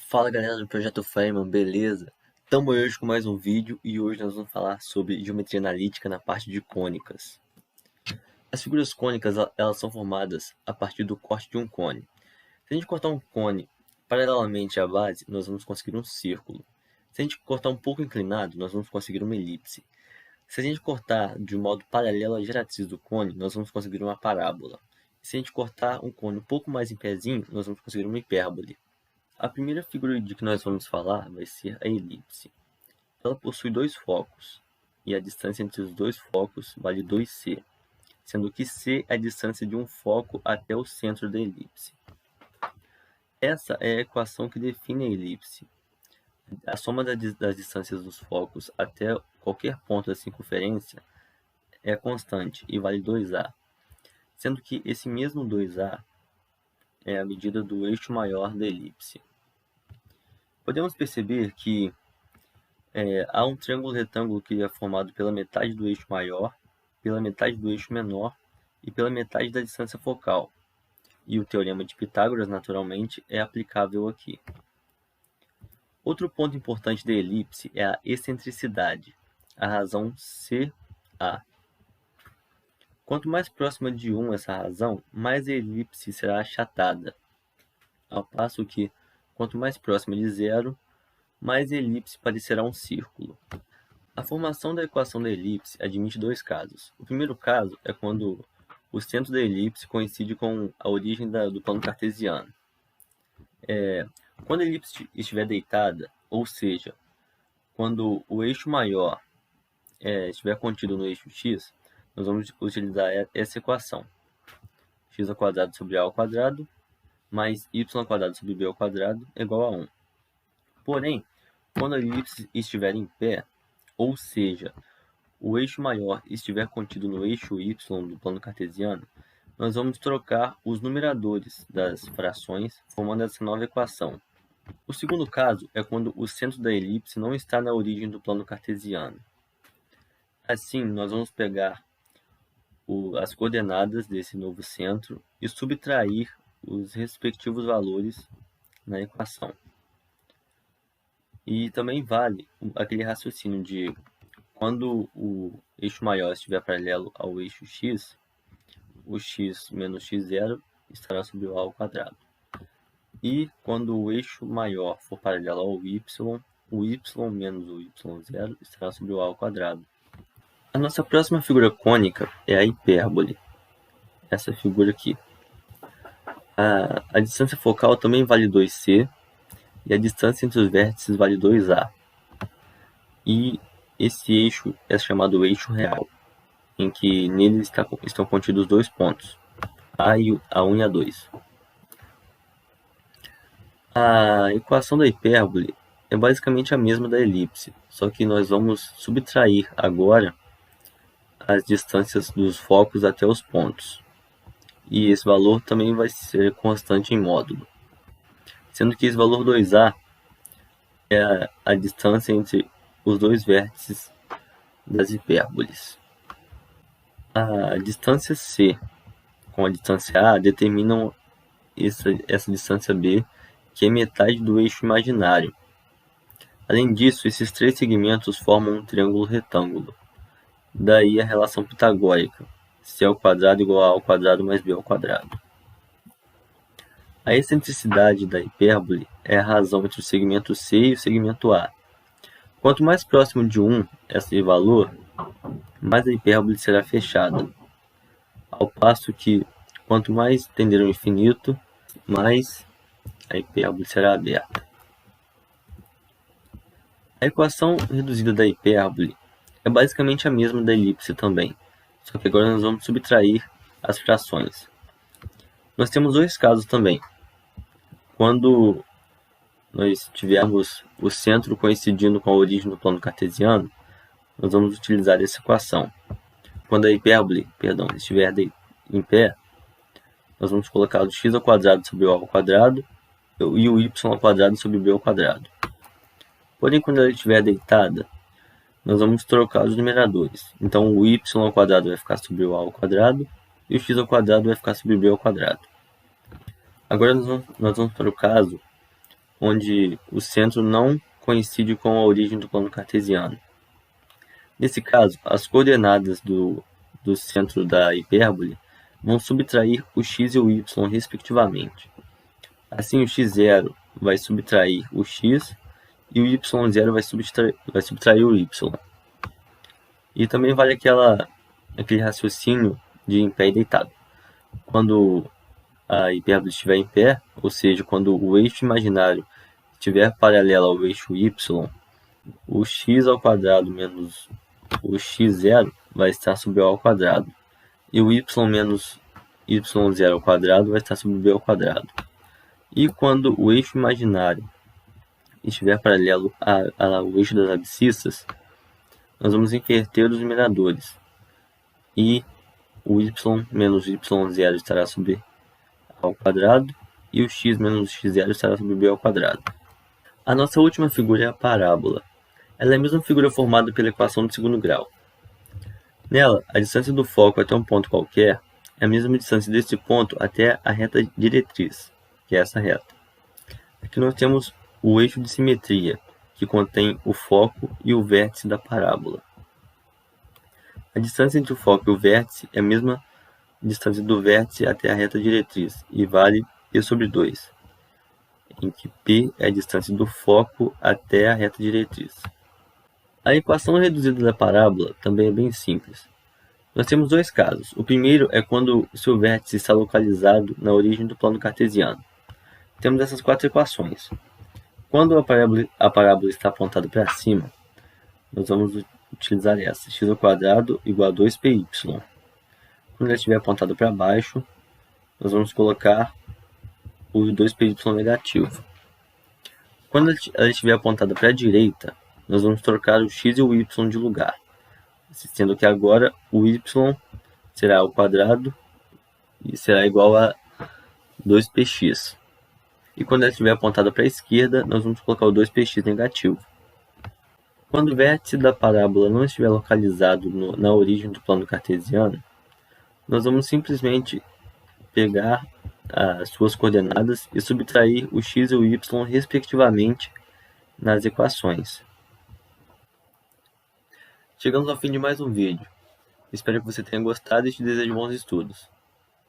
Fala galera do Projeto Feynman, beleza? Estamos hoje com mais um vídeo e hoje nós vamos falar sobre geometria analítica na parte de cônicas. As figuras cônicas elas são formadas a partir do corte de um cone. Se a gente cortar um cone paralelamente à base, nós vamos conseguir um círculo. Se a gente cortar um pouco inclinado, nós vamos conseguir uma elipse. Se a gente cortar de modo paralelo à geratriz do cone, nós vamos conseguir uma parábola. Se a gente cortar um cone um pouco mais em pezinho, nós vamos conseguir uma hipérbole. A primeira figura de que nós vamos falar vai ser a elipse. Ela possui dois focos, e a distância entre os dois focos vale 2c, sendo que c é a distância de um foco até o centro da elipse. Essa é a equação que define a elipse. A soma das distâncias dos focos até qualquer ponto da circunferência é constante e vale 2a, sendo que esse mesmo 2a é a medida do eixo maior da elipse. Podemos perceber que há um triângulo retângulo que é formado pela metade do eixo maior, pela metade do eixo menor e pela metade da distância focal. E o teorema de Pitágoras, naturalmente, é aplicável aqui. Outro ponto importante da elipse é a excentricidade, a razão CA. Quanto mais próxima de 1 essa razão, mais a elipse será achatada, ao passo que, quanto mais próxima de 0, mais a elipse parecerá um círculo. A formação da equação da elipse admite dois casos. O primeiro caso é quando o centro da elipse coincide com a origem do plano cartesiano. Quando a elipse estiver deitada, ou seja, quando o eixo maior estiver contido no eixo x, nós vamos utilizar essa equação. X² sobre A² mais Y² sobre B² é igual a 1. Porém, quando a elipse estiver em pé, ou seja, o eixo maior estiver contido no eixo y do plano cartesiano, nós vamos trocar os numeradores das frações, formando essa nova equação. O segundo caso é quando o centro da elipse não está na origem do plano cartesiano. Assim, nós vamos pegar as coordenadas desse novo centro e subtrair os respectivos valores na equação. E também vale aquele raciocínio de quando o eixo maior estiver paralelo ao eixo x, o x menos x0 estará sobre o a². E quando o eixo maior for paralelo ao y, o y menos o y0 estará sobre o a². A nossa próxima figura cônica é a hipérbole, essa figura aqui. A distância focal também vale 2c, e a distância entre os vértices vale 2a. E esse eixo é chamado eixo real, em que nele estão contidos dois pontos, A1 e A2. A equação da hipérbole é basicamente a mesma da elipse, só que nós vamos subtrair agora as distâncias dos focos até os pontos. E esse valor também vai ser constante em módulo, sendo que esse valor 2a é a distância entre os dois vértices das hipérboles. A distância C com a distância A determinam essa distância B, que é metade do eixo imaginário. Além disso, esses três segmentos formam um triângulo retângulo. Daí a relação pitagórica, C² igual a A² mais B². A excentricidade da hipérbole é a razão entre o segmento C e o segmento A. Quanto mais próximo de 1 esse valor, mais a hipérbole será fechada, ao passo que, quanto mais tender ao infinito, mais a hipérbole será aberta. A equação reduzida da hipérbole é basicamente a mesma da elipse também, só que agora nós vamos subtrair as frações. Nós temos dois casos também. Quando nós tivermos o centro coincidindo com a origem do plano cartesiano, nós vamos utilizar essa equação. Quando a hipérbole, estiver em pé, nós vamos colocar o x² sobre o a² e o y² sobre o b². Porém, quando ela estiver deitada, nós vamos trocar os numeradores. Então, o y² vai ficar sobre o a² e o x² vai ficar sobre o b². Agora nós vamos para o caso onde o centro não coincide com a origem do plano cartesiano. Nesse caso, as coordenadas do centro da hipérbole vão subtrair o x e o y respectivamente. Assim, o x0 vai subtrair o x e o y0 vai subtrair o y. E também vale aquele raciocínio de em pé e deitado. Quando a hipérbole estiver em pé, ou seja, quando o eixo imaginário estiver paralelo ao eixo y, o x ao quadrado menos o x0 vai estar sobre o ao quadrado, e o y menos y0 ao quadrado vai estar sobre b ao quadrado. E quando o eixo imaginário estiver paralelo ao eixo das abscissas, nós vamos inverter os numeradores, e o y menos y0 estará sobre a ao quadrado, e o x menos x0 estará sobre b ao quadrado. A nossa última figura é a parábola. Ela é a mesma figura formada pela equação de segundo grau. Nela, a distância do foco até um ponto qualquer é a mesma distância deste ponto até a reta diretriz, que é essa reta. Aqui nós temos o eixo de simetria, que contém o foco e o vértice da parábola. A distância entre o foco e o vértice é a mesma distância do vértice até a reta diretriz, e vale P sobre 2, em que P é a distância do foco até a reta diretriz. A equação reduzida da parábola também é bem simples. Nós temos dois casos. O primeiro é quando o seu vértice está localizado na origem do plano cartesiano. Temos essas quatro equações. Quando a parábola está apontada para cima, nós vamos utilizar essa, x² igual a 2πy. Quando ela estiver apontada para baixo, nós vamos colocar o 2πy negativo. Quando ela estiver apontada para a direita, nós vamos trocar o x e o y de lugar, sendo que agora o y será ao quadrado e será igual a 2px. E quando ela estiver apontada para a esquerda, nós vamos colocar o 2px negativo. Quando o vértice da parábola não estiver localizado na origem do plano cartesiano, nós vamos simplesmente pegar as suas coordenadas e subtrair o x e o y respectivamente nas equações. Chegamos ao fim de mais um vídeo. Espero que você tenha gostado e te desejo bons estudos.